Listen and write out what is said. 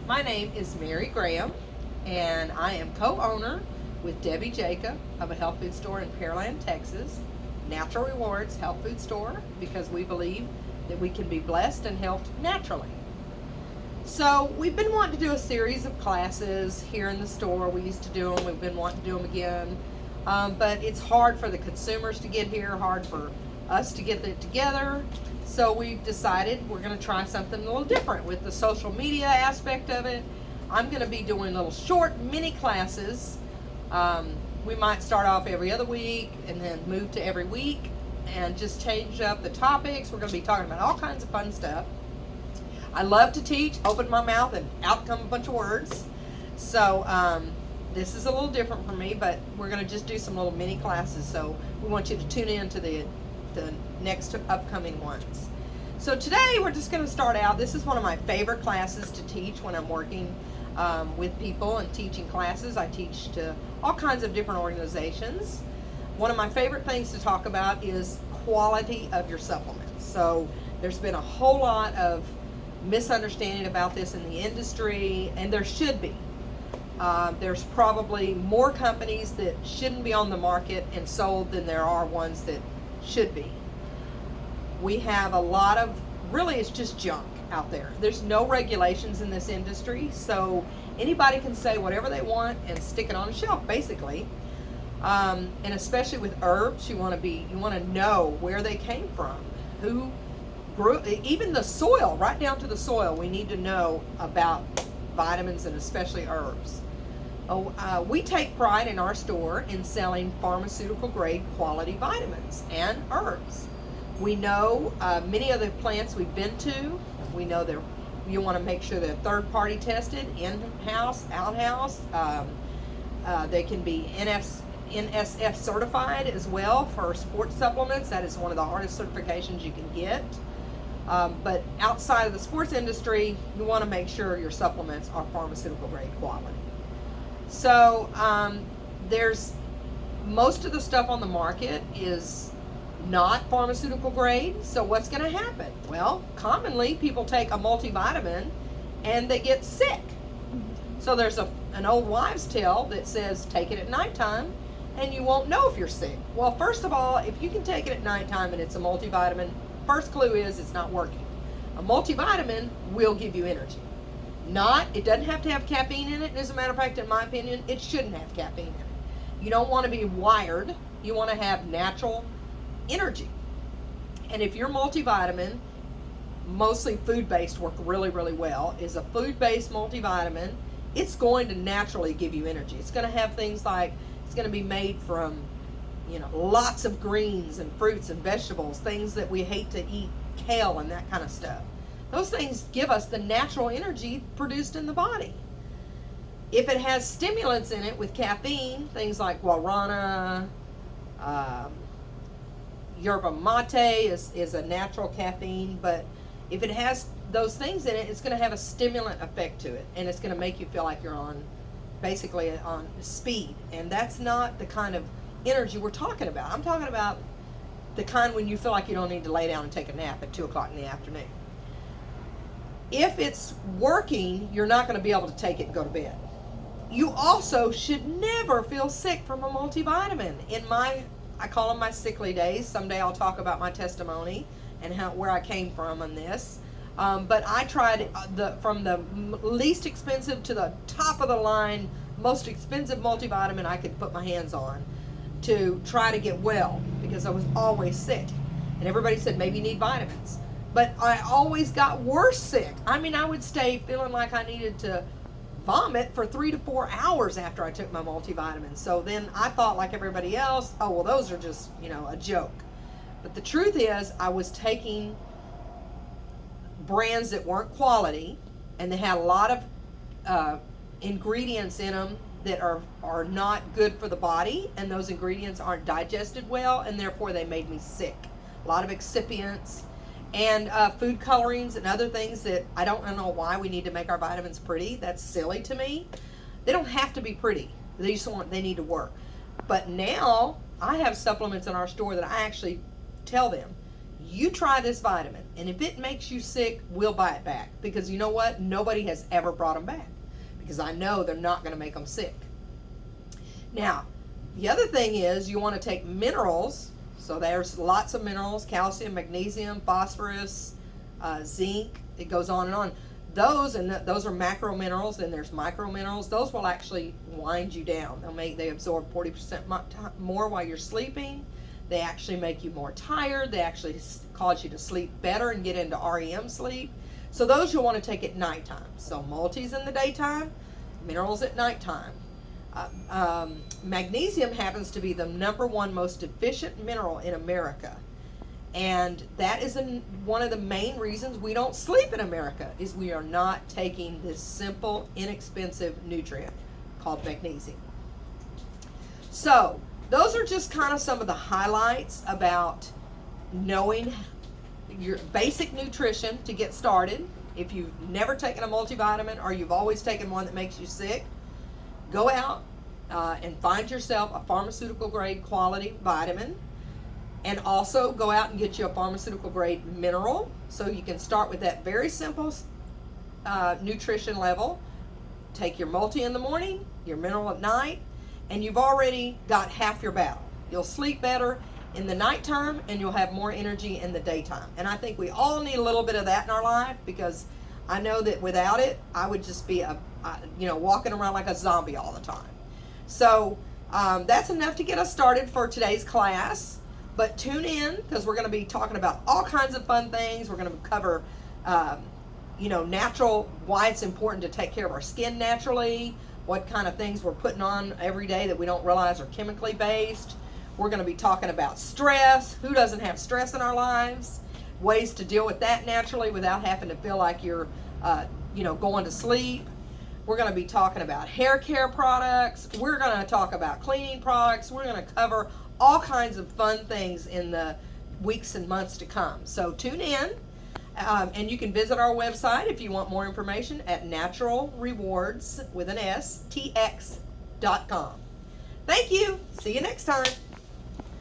My name is Mary Graham, and I am co-owner with Debbie Jacob of a health food store in Pearland, Texas, Natural Rewards Health Food Store, because we believe that we can be blessed and helped naturally. So we've been wanting to do a series of classes here in the store. We used to do them. We've been wanting to do them again. But it's hard for the consumers to get here, hard for us to get it together. So we've decided we're going to try something a little different with the social media aspect of it. I'm going to be doing little short mini classes. We might start off every other week and then move to every week and just change up the topics. We're going to be talking about all kinds of fun stuff. I love to teach, open my mouth and out come a bunch of words. So this is a little different for me, but we're going to just do some little mini classes. So we want you to tune in to the next upcoming ones. So today we're just going to start out. This is one of my favorite classes to teach when I'm working with people and teaching classes. I teach to all kinds of different organizations. One of my favorite things to talk about is quality of your supplements. So there's been a whole lot of misunderstanding about this in the industry, and there should be. There's probably more companies that shouldn't be on the market and sold than there are ones that should be. We have a lot of, really it's just junk out there. There's no regulations in this industry, so anybody can say whatever they want and stick it on a shelf, basically. And especially with herbs, you want to know where they came from, who grew, even the soil, right down to the soil. We need to know about vitamins and especially herbs. We take pride in our store in selling pharmaceutical grade quality vitamins and herbs. We know many of the plants we've been to. We know you want to make sure they're third party tested, in-house, out-house. They can be NSF certified as well for sports supplements. That is one of the hardest certifications you can get. But outside of the sports industry, you want to make sure your supplements are pharmaceutical grade quality. So there's most of the stuff on the market is not pharmaceutical grade. So what's going to happen? Well, commonly people take a multivitamin and they get sick. So there's an old wives' tale that says take it at nighttime and you won't know if you're sick. Well, first of all, if you can take it at nighttime and it's a multivitamin, first clue is it's not working. A multivitamin will give you energy. It doesn't have to have caffeine in it. As a matter of fact, in my opinion, it shouldn't have caffeine in it. You don't want to be wired. You want to have natural energy. And if your multivitamin, mostly food-based, work really, really well, is a food-based multivitamin, it's going to naturally give you energy. It's going to have things like, it's going to be made from lots of greens and fruits and vegetables, things that we hate to eat, kale and that kind of stuff. Those things give us the natural energy produced in the body. If it has stimulants in it with caffeine, things like guarana, yerba mate is a natural caffeine, but if it has those things in it, it's going to have a stimulant effect to it, and it's going to make you feel like you're basically on speed, and that's not the kind of energy we're talking about. I'm talking about the kind when you feel like you don't need to lay down and take a nap at 2 o'clock in the afternoon. If it's working, you're not going to be able to take it and go to bed. You also should never feel sick from a multivitamin. I call them my sickly days. Someday I'll talk about my testimony and where I came from on this. But I tried from the least expensive to the top of the line, most expensive multivitamin I could put my hands on to try to get well, because I was always sick. And everybody said, maybe you need vitamins. But I always got worse sick. I mean, I would stay feeling like I needed to vomit for 3 to 4 hours after I took my multivitamin. So then I thought, like everybody else, oh, well, those are just, a joke. But the truth is, I was taking brands that weren't quality, and they had a lot of ingredients in them that are not good for the body, and those ingredients aren't digested well, and therefore they made me sick. A lot of excipients and food colorings and other things that I don't know why we need to make our vitamins pretty. That's silly to me. They don't have to be pretty. They need to work. But now I have supplements in our store that I actually tell them, you try this vitamin, and if it makes you sick, we'll buy it back. Because you know what? Nobody has ever brought them back. Because I know they're not going to make them sick. Now, the other thing is you want to take minerals. So there's lots of minerals: calcium, magnesium, phosphorus, zinc. It goes on and on. Those are macro minerals. Then there's micro minerals. Those will actually wind you down. They absorb 40% more while you're sleeping. They actually make you more tired. They actually cause you to sleep better and get into REM sleep. So those you'll want to take at nighttime. So multis in the daytime, minerals at nighttime. Magnesium happens to be the #1 most deficient mineral in America. And that is one of the main reasons we don't sleep in America, is we are not taking this simple, inexpensive nutrient called magnesium. So those are just kind of some of the highlights about knowing your basic nutrition to get started. If you've never taken a multivitamin, or you've always taken one that makes you sick, go out and find yourself a pharmaceutical grade quality vitamin. And also go out and get you a pharmaceutical grade mineral, so you can start with that very simple nutrition level. Take your multi in the morning, your mineral at night, and you've already got half your battle. You'll sleep better in the nighttime, and you'll have more energy in the daytime. And I think we all need a little bit of that in our life, because I know that without it, I would just be walking around like a zombie all the time. So that's enough to get us started for today's class. But tune in, because we're going to be talking about all kinds of fun things. We're going to cover, natural, why it's important to take care of our skin naturally, what kind of things we're putting on every day that we don't realize are chemically based. We're going to be talking about stress. Who doesn't have stress in our lives? Ways to deal with that naturally without having to feel like you're, going to sleep. We're going to be talking about hair care products. We're going to talk about cleaning products. We're going to cover all kinds of fun things in the weeks and months to come. So tune in, and you can visit our website if you want more information at naturalrewards.tx.com. Thank you. See you next time.